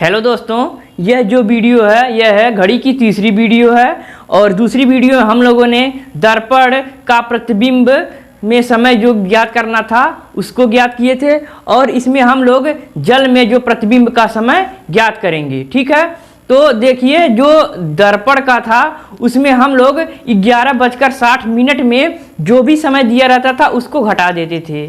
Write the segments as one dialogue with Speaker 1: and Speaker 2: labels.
Speaker 1: Hello दोस्तों, यह जो वीडियो है यह है घड़ी की तीसरी वीडियो है। और दूसरी वीडियो हम लोगों ने दर्पण का प्रतिबिंब में समय जो ज्ञात करना था उसको ज्ञात किए थे, और इसमें हम लोग जल में जो प्रतिबिंब का समय ज्ञात करेंगे। ठीक है, तो देखिए जो दर्पण का था उसमें हम लोग 11:60 में जो भी समय दिया रहता था उसको घटा देते थे।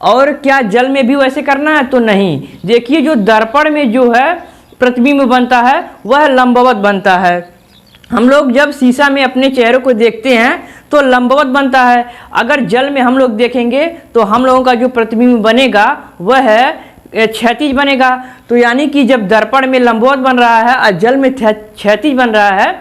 Speaker 1: और क्या जल में भी वैसे करना है? तो नहीं। देखिए जो दर्पण में जो है प्रतिबिंब बनता है वह लंबवत बनता है। हम लोग जब शीशा में अपने चेहरे को देखते हैं तो लंबवत बनता है। अगर जल में हम लोग देखेंगे तो हम लोगों का जो प्रतिबिंब बनेगा वह है क्षैतिज बनेगा। तो यानी कि जब दर्पण में लंबवत बन रहा है और जल में क्षैतिज बन रहा है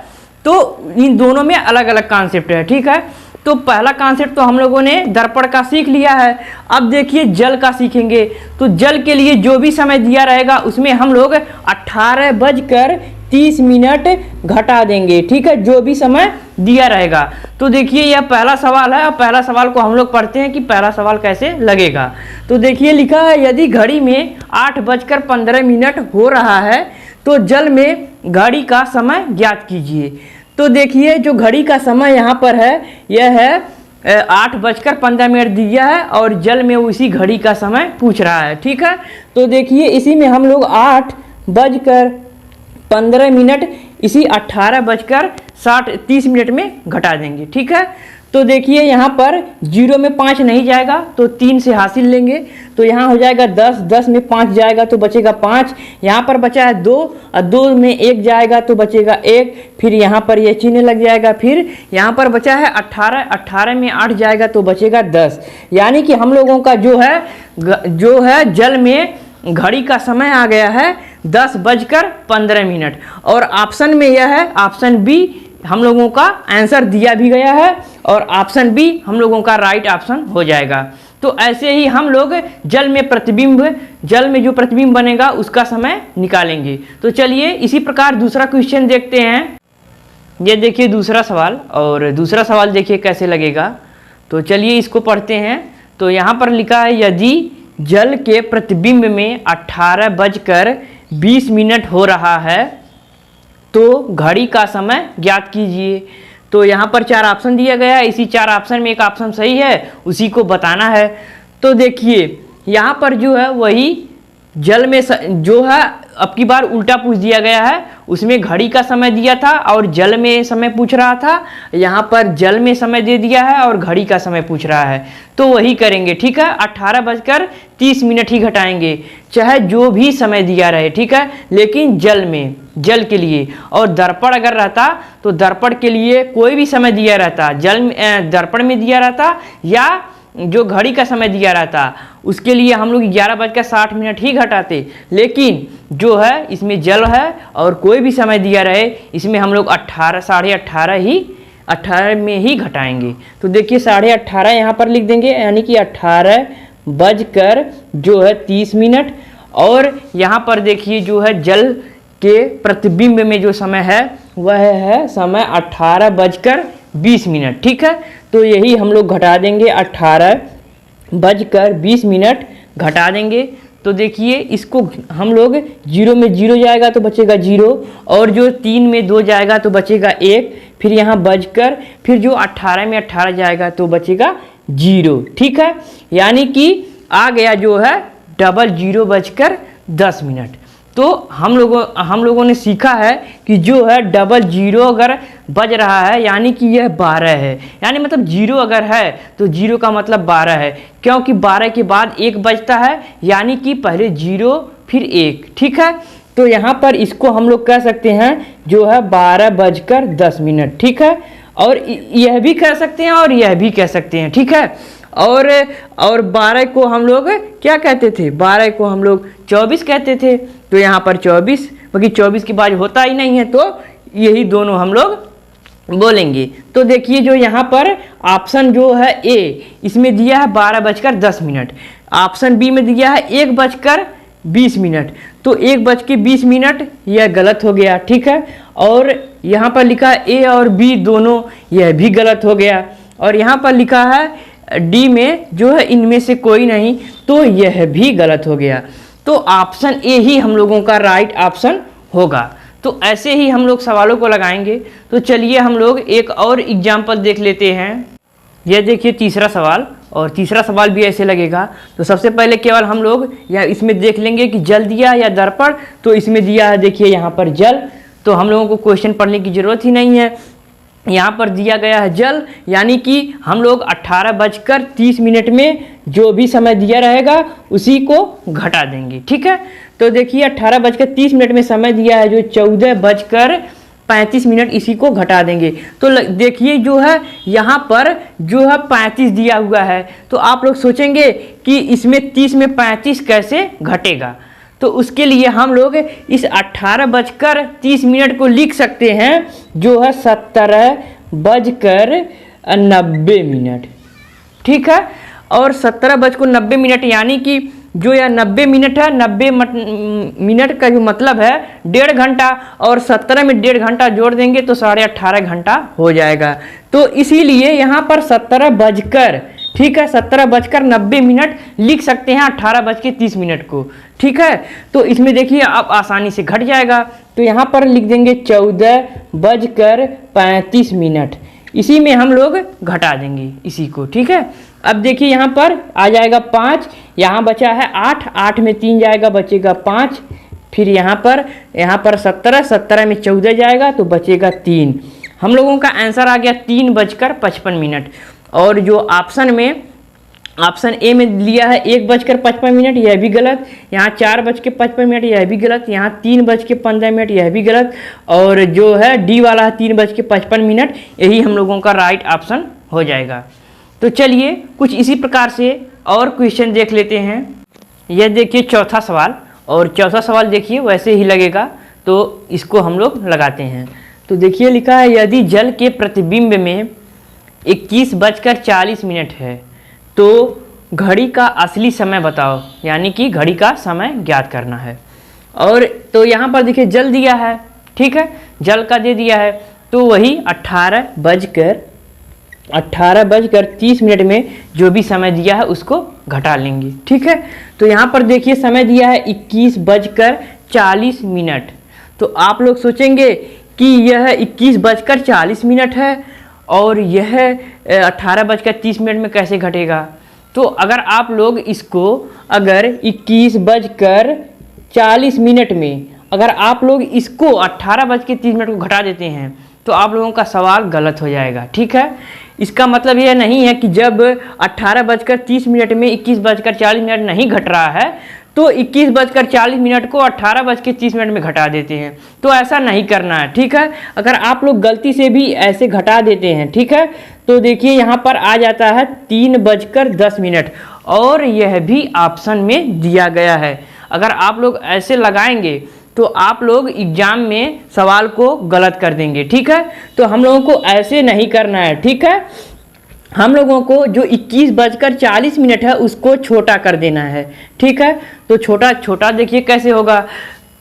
Speaker 1: तो इन दोनों में अलग अलग कॉन्सेप्ट है। ठीक है, तो पहला कॉन्सेप्ट तो हम लोगों ने दर्पण का सीख लिया है। अब देखिए जल का सीखेंगे। तो जल के लिए जो भी समय दिया रहेगा उसमें हम लोग 18:30 घटा देंगे। ठीक है, जो भी समय दिया रहेगा। तो देखिए यह पहला सवाल है और पहला सवाल को हम लोग पढ़ते हैं कि पहला सवाल कैसे लगेगा। तो देखिए लिखा है, यदि घड़ी में 8:15 हो रहा है तो जल में घड़ी का समय ज्ञात कीजिए। तो देखिए जो घड़ी का समय यहाँ पर है यह है 8:15 दिया है और जल में उसी घड़ी का समय पूछ रहा है। ठीक है, तो देखिए इसी में हम लोग 8:15 इसी 18:30 में घटा देंगे। ठीक है, तो देखिए यहाँ पर 0 में 5 नहीं जाएगा तो 3 से हासिल लेंगे। तो यहाँ हो जाएगा 10, 10 में 5 जाएगा तो बचेगा 5। यहाँ पर बचा है 2 और 2 में 1 जाएगा तो बचेगा 1। फिर यहाँ पर ये चिन्ह लग जाएगा। फिर यहाँ पर बचा है 18, 18 में 8 जाएगा तो बचेगा 10। यानी कि हम लोगों का जो है जल में घड़ी का समय आ गया है 10:15। और ऑप्शन में यह है, ऑप्शन बी हम लोगों का आंसर दिया भी गया है और ऑप्शन बी हम लोगों का राइट ऑप्शन हो जाएगा। तो ऐसे ही हम लोग जल में जो प्रतिबिंब बनेगा उसका समय निकालेंगे। तो चलिए इसी प्रकार दूसरा क्वेश्चन देखते हैं। ये देखिए दूसरा सवाल, और दूसरा सवाल देखिए कैसे लगेगा। तो चलिए इसको पढ़ते हैं। तो यहाँ पर लिखा है, यदि जल के प्रतिबिंब में 18:20 हो रहा है तो घड़ी का समय ज्ञात कीजिए। तो यहाँ पर 4 ऑप्शन दिया गया है। इसी 4 ऑप्शन में एक ऑप्शन सही है, उसी को बताना है। तो देखिए यहाँ पर जो है वही जल में जो है अब की बार उल्टा पूछ दिया गया है। उसमें घड़ी का समय दिया था और जल में समय पूछ रहा था। यहाँ पर जल में समय दे दिया है और घड़ी का समय पूछ रहा है, तो वही करेंगे। ठीक है, 18:30 ही घटाएंगे, चाहे जो भी समय दिया रहे। ठीक है, लेकिन जल के लिए। और दर्पण अगर रहता तो दर्पण के लिए कोई भी समय दिया रहता, दर्पण में दिया रहता या जो घड़ी का समय दिया रहता उसके लिए हम लोग 11:60 ही घटाते। लेकिन जो है इसमें जल है और कोई भी समय दिया रहे इसमें हम लोग 18 में ही घटाएंगे। तो देखिए 18:30 यहाँ पर लिख देंगे, यानी कि 18:30। और यहाँ पर देखिए जो है जल के प्रतिबिंब में जो समय है वह है समय 18:20। ठीक है, तो यही हम लोग घटा देंगे, 18:20 घटा देंगे। तो देखिए इसको हम लोग 0 में 0 जाएगा तो बचेगा 0, और जो 3 में 2 जाएगा तो बचेगा 1। फिर यहाँ बजकर फिर जो 18 में 18 जाएगा तो बचेगा 0। ठीक है, यानी कि आ गया जो है 00:10। तो हम लोगों ने सीखा है कि जो है 00 अगर बज रहा है यानी कि यह 12 है। यानी मतलब 0 अगर है तो 0 का मतलब 12 है, क्योंकि 12 के बाद 1 बजता है, यानी कि पहले 0 फिर 1। ठीक है, तो यहाँ पर इसको हम लोग कह सकते हैं जो है 12:10। ठीक है, और यह भी कह सकते हैं और यह भी कह सकते हैं। ठीक है, और 12 को हम लोग क्या कहते थे? 12 को हम लोग 24 कहते थे। तो यहाँ पर 24, बाकी 24 के बाद होता ही नहीं है, तो यही दोनों हम लोग बोलेंगे। तो देखिए जो यहाँ पर ऑप्शन जो है ए, इसमें दिया है 12:10। ऑप्शन बी में दिया है 1:20। तो 1:20 यह गलत हो गया। ठीक है, और यहाँ पर लिखा है ए और बी दोनों, यह भी गलत हो गया। और यहाँ पर लिखा है डी में जो है इनमें से कोई नहीं, तो यह भी गलत हो गया। तो ऑप्शन ए ही हम लोगों का राइट ऑप्शन होगा। तो ऐसे ही हम लोग सवालों को लगाएंगे। तो चलिए हम लोग एक और एग्जाम्पल देख लेते हैं। यह देखिए तीसरा सवाल, और तीसरा सवाल भी ऐसे लगेगा। तो सबसे पहले केवल हम लोग या इसमें देख लेंगे कि जल दिया या दर्पण। तो इसमें दिया है देखिए यहाँ पर जल, तो हम लोगों को क्वेश्चन पढ़ने की ज़रूरत ही नहीं है। यहाँ पर दिया गया है जल, यानी कि हम लोग 18:30 में जो भी समय दिया रहेगा उसी को घटा देंगे। ठीक है, तो देखिए 18:30 में समय दिया है, जो 14:35 इसी को घटा देंगे। तो देखिए जो है यहाँ पर जो है 35 दिया हुआ है। तो आप लोग सोचेंगे कि इसमें 30 में 35 कैसे घटेगा। तो उसके लिए हम लोग इस 18:30 को लिख सकते हैं जो है 17:90। ठीक है, और 17:90 यानी कि जो यह 90 मिनट है, 90 मिनट का जो मतलब है 1.5 घंटा, और 17 में 1.5 घंटा जोड़ देंगे तो 18.5 घंटा हो जाएगा। तो इसीलिए यहाँ पर 17:90 लिख सकते हैं 18:30 को। ठीक है, तो इसमें देखिए अब आसानी से घट जाएगा। तो यहाँ पर लिख देंगे 14:35, इसी में हम लोग घटा देंगे इसी को। ठीक है, अब देखिए यहाँ पर आ जाएगा 5, यहाँ बचा है 8, 8 में 3 जाएगा, बचेगा 5। फिर यहाँ पर 17, 17 में 14 जाएगा तो बचेगा 3। हम लोगों का आंसर आ गया 3:55। और जो ऑप्शन ए में लिया है 1:55, यह भी गलत। यहाँ 4:55, यह भी गलत। यहाँ 3:15, यह भी गलत। और जो है डी वाला है 3:55, यही हम लोगों का राइट ऑप्शन हो जाएगा। तो चलिए कुछ इसी प्रकार से और क्वेश्चन देख लेते हैं। यह देखिए चौथा सवाल, और चौथा सवाल देखिए वैसे ही लगेगा। तो इसको हम लोग लगाते हैं। तो देखिए लिखा है, यदि जल के प्रतिबिंब में 21:40 है तो घड़ी का असली समय बताओ, यानी कि घड़ी का समय ज्ञात करना है। और तो यहाँ पर देखिए जल दिया है, ठीक है, जल का दे दिया है, तो वही 18:30 में जो भी समय दिया है उसको घटा लेंगे। ठीक है, तो यहाँ पर देखिए समय दिया है 21:40। तो आप लोग सोचेंगे कि यह 21:40 है और यह 18:30 में कैसे घटेगा। तो अगर आप लोग इसको अगर 21:40 में अगर आप लोग इसको 18:30 को घटा देते हैं तो आप लोगों का सवाल गलत हो जाएगा। ठीक है, इसका मतलब यह नहीं है कि जब 18:30 में 21:40 नहीं घट रहा है तो 21:40 को 18:30 में घटा देते हैं। तो ऐसा नहीं करना है। ठीक है, अगर आप लोग गलती से भी ऐसे घटा देते हैं, ठीक है, तो देखिए यहाँ पर आ जाता है 3:10, और यह भी ऑप्शन में दिया गया है। अगर आप लोग ऐसे लगाएंगे तो आप लोग एग्जाम में सवाल को गलत कर देंगे। ठीक है, तो हम लोगों को ऐसे नहीं करना है। ठीक है, हम लोगों को जो 21:40 है उसको छोटा कर देना है। ठीक है, तो छोटा देखिए कैसे होगा।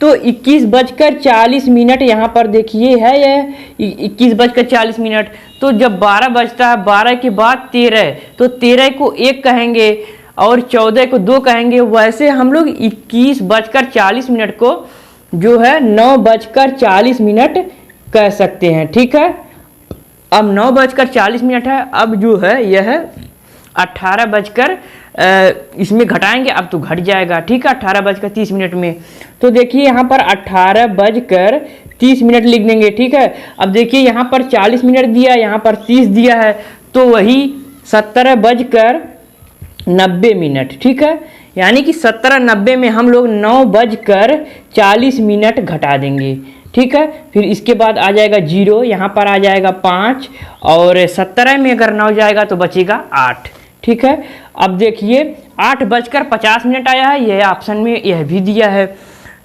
Speaker 1: तो 21:40 यहाँ पर देखिए है यह 21:40। तो जब 12 बजता है, 12 के बाद 13, तो 13 को 1 कहेंगे और 14 को 2 कहेंगे। वैसे हम लोग 21:40 को जो है 9:40 कह सकते हैं। ठीक है, अब 9:40 है। अब जो है यह 18 इसमें घटाएंगे, अब तो घट जाएगा। ठीक है, 18:30 में। तो देखिए यहाँ पर 18:30 लिख देंगे। ठीक है, अब देखिए यहाँ पर 40 मिनट दिया, यहाँ पर 30 दिया है, तो वही 17:90। ठीक है, यानी कि 17:90 में हम लोग 9:40 घटा देंगे। ठीक है, फिर इसके बाद आ जाएगा 0, यहाँ पर आ जाएगा 5, और 17 में अगर 9 जाएगा तो बचेगा 8। ठीक है, अब देखिए 8:50 आया है, यह ऑप्शन में यह भी दिया है।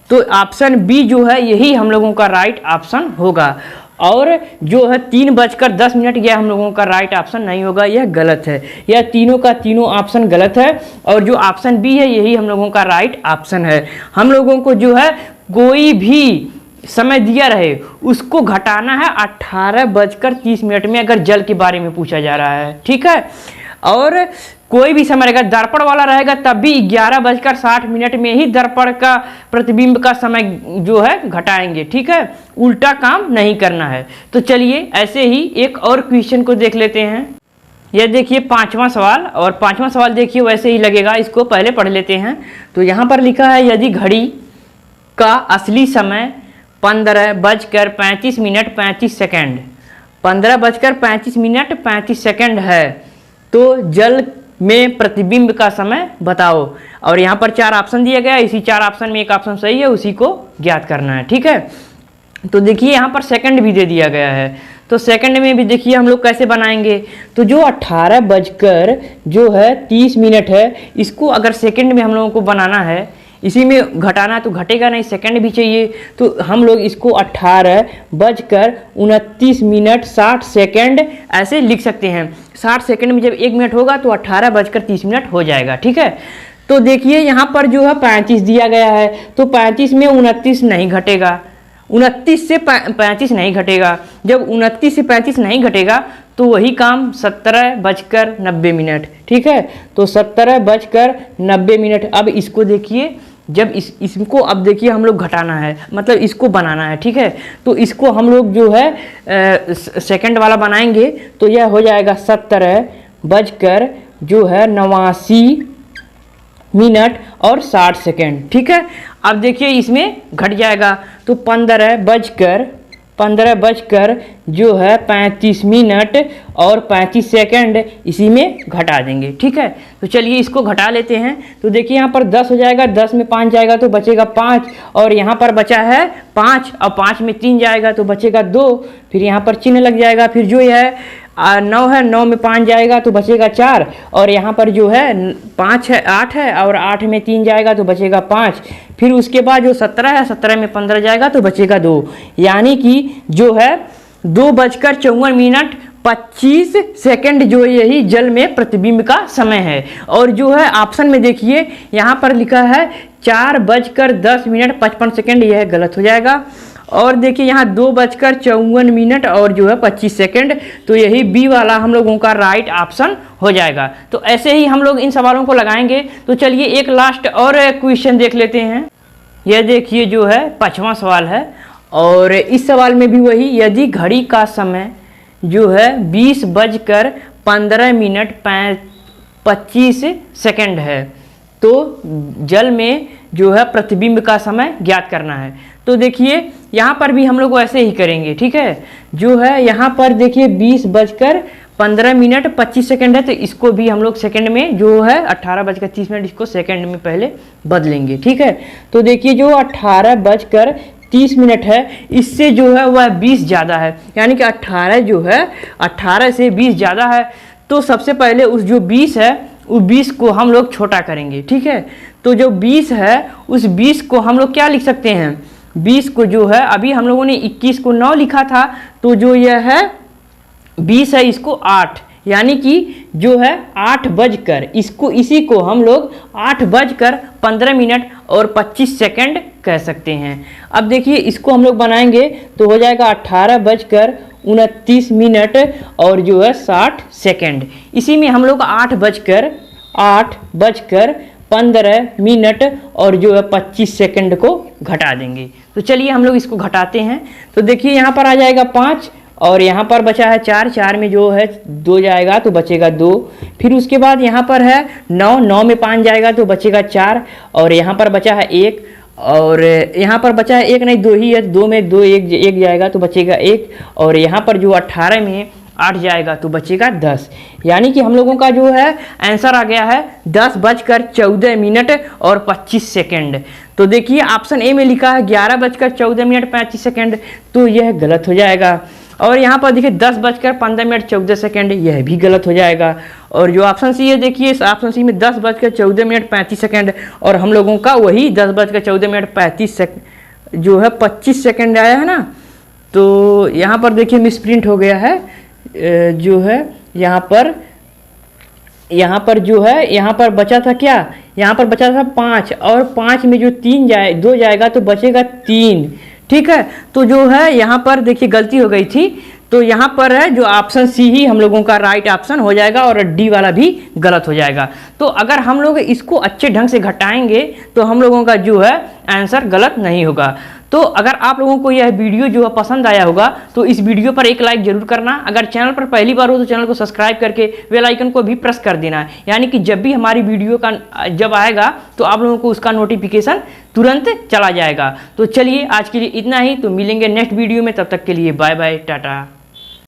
Speaker 1: तो ऑप्शन बी जो है यही हम लोगों का राइट ऑप्शन होगा। और जो है 3:10 यह हम लोगों का राइट ऑप्शन नहीं होगा, यह गलत है। यह तीनों का तीनों ऑप्शन गलत है, और जो ऑप्शन बी है यही हम लोगों का राइट ऑप्शन है। हम लोगों को जो है कोई भी समय दिया रहे उसको घटाना है 18:30 में, अगर जल के बारे में पूछा जा रहा है। ठीक है, और कोई भी समय रहेगा, दर्पण वाला रहेगा तब भी 11:60 में ही दर्पण का प्रतिबिंब का समय जो है घटाएंगे। ठीक है, उल्टा काम नहीं करना है। तो चलिए ऐसे ही एक और क्वेश्चन को देख लेते हैं। यह देखिए 5वां सवाल, और 5वां सवाल देखिए वैसे ही लगेगा, इसको पहले पढ़ लेते हैं। तो यहाँ पर लिखा है यदि घड़ी का असली समय 15:35 15:35 है तो जल में प्रतिबिंब का समय बताओ। और यहाँ पर 4 ऑप्शन दिया गया है, इसी 4 ऑप्शन में एक ऑप्शन सही है, उसी को ज्ञात करना है। ठीक है, तो देखिए यहाँ पर सेकंड भी दे दिया गया है, तो सेकंड में भी देखिए हम लोग कैसे बनाएंगे। तो जो 18:30 है, इसको अगर सेकंड में हम लोगों को बनाना है, इसी में घटाना तो घटेगा नहीं, सेकंड भी चाहिए। तो हम लोग इसको 18:29:60 ऐसे लिख सकते हैं। 60 सेकंड में जब 1 मिनट होगा तो 18:30 हो जाएगा। ठीक है, तो देखिए यहाँ पर जो है 35 दिया गया है, तो 35 में 29 नहीं घटेगा, 29 से 35 नहीं घटेगा। जब 29 से 35 नहीं घटेगा तो वही काम 17:90। ठीक है, तो 17:90। अब इसको देखिए, जब इसको अब देखिए हम लोग घटाना है, मतलब इसको बनाना है। ठीक है, तो इसको हम लोग जो है सेकंड वाला बनाएंगे, तो यह हो जाएगा 17:89:60। ठीक है, अब देखिए इसमें घट जाएगा, तो 15:35 इसी में घटा देंगे। ठीक है, तो चलिए इसको घटा लेते हैं। तो देखिए यहाँ पर 10 हो जाएगा, 10 में 5 जाएगा तो बचेगा 5, और यहाँ पर बचा है 5, और 5 में 3 जाएगा तो बचेगा 2, फिर यहाँ पर चिन्ह लग जाएगा। फिर जो है 9 है, 9 में 5 जाएगा तो बचेगा 4, और यहाँ पर जो है 5 है, 8 है, और 8 में 3 जाएगा तो बचेगा 5। फिर उसके बाद जो 17 है, 17 में 15 जाएगा तो बचेगा 2, यानी कि जो है 2:54:25 जो यही जल में प्रतिबिंब का समय है। और जो है ऑप्शन में देखिए यहाँ पर लिखा है 4:10:55, यह गलत हो जाएगा। और देखिए यहाँ 2:54 और जो है 25 तो यही बी वाला हम लोगों का राइट ऑप्शन हो जाएगा। तो ऐसे ही हम लोग इन सवालों को लगाएंगे। तो चलिए एक लास्ट और क्वेश्चन देख लेते हैं। यह देखिए जो है 5वां सवाल है, और इस सवाल में भी वही, यदि घड़ी का समय जो है 20:25 है तो जल में जो है प्रतिबिंब का समय ज्ञात करना है। तो देखिए यहाँ पर भी हम लोग ऐसे ही करेंगे। ठीक है, जो है यहाँ पर देखिए 20:15:25 है, तो इसको भी हम लोग सेकंड में जो है 18:30 इसको सेकंड में पहले बदलेंगे। ठीक है, तो देखिए जो 18:30 है, इससे जो है वह 20 ज़्यादा है, यानी कि 18 जो है 18 से 20 ज़्यादा है। तो सबसे पहले उस जो 20 है उस 20 को हम लोग छोटा करेंगे। ठीक है, तो जो 20 है उस 20 को हम लोग क्या लिख सकते हैं, 20 को जो है अभी हम लोगों ने 21 को 9 लिखा था, तो जो यह है 20 है इसको 8, यानी कि जो है 8 इसको इसी को हम लोग 8:15:25 कह सकते हैं। अब देखिए इसको हम लोग बनाएंगे तो हो जाएगा 18:29 और जो है 60। इसी में हम लोग 8:15 और जो है 25 को घटा देंगे। तो चलिए हम लोग इसको घटाते हैं। तो देखिए यहाँ पर आ जाएगा 5 और यहाँ पर बचा है 4, 4 में जो है 2 जाएगा तो बचेगा 2। फिर उसके बाद यहाँ पर है 9, 9 में 5 जाएगा तो बचेगा 4 और यहाँ पर बचा है 1 और यहाँ पर बचा है 1 नहीं 2 ही है, 2 में 2 1 जाएगा तो बचेगा 1 और यहाँ पर जो 18 में 8 जाएगा तो बचेगा 10। यानी कि हम लोगों का जो है आंसर आ गया है 10:14 और 25। तो देखिए ऑप्शन ए में लिखा है 11:14 तो यह गलत हो जाएगा। और यहाँ पर देखिए 10:15 यह भी गलत हो जाएगा। और जो ऑप्शन सी है देखिए इस ऑप्शन सी में 10:14 और हम लोगों का वही 10:14 जो है 25 सेकंड आया है ना। तो यहाँ पर देखिए मिसप्रिंट हो गया है, जो है यहाँ पर जो है यहाँ पर बचा था क्या, यहाँ पर बचा था 5 और 5 में जो 2 जाएगा तो बचेगा 3। ठीक है, तो जो है यहाँ पर देखिए गलती हो गई थी, तो यहाँ पर है जो ऑप्शन सी ही हम लोगों का राइट ऑप्शन हो जाएगा और डी वाला भी गलत हो जाएगा। तो अगर हम लोग इसको अच्छे ढंग से घटाएंगे तो हम लोगों का जो है आंसर गलत नहीं होगा। तो अगर आप लोगों को यह वीडियो जो है पसंद आया होगा तो इस वीडियो पर एक लाइक जरूर करना। अगर चैनल पर पहली बार हो तो चैनल को सब्सक्राइब करके बेल आइकन को भी प्रेस कर देना, यानी कि जब भी हमारी वीडियो का जब आएगा तो आप लोगों को उसका नोटिफिकेशन तुरंत चला जाएगा। तो चलिए आज के लिए इतना ही, तो मिलेंगे नेक्स्ट वीडियो में, तब तक के लिए बाय बाय, टाटा।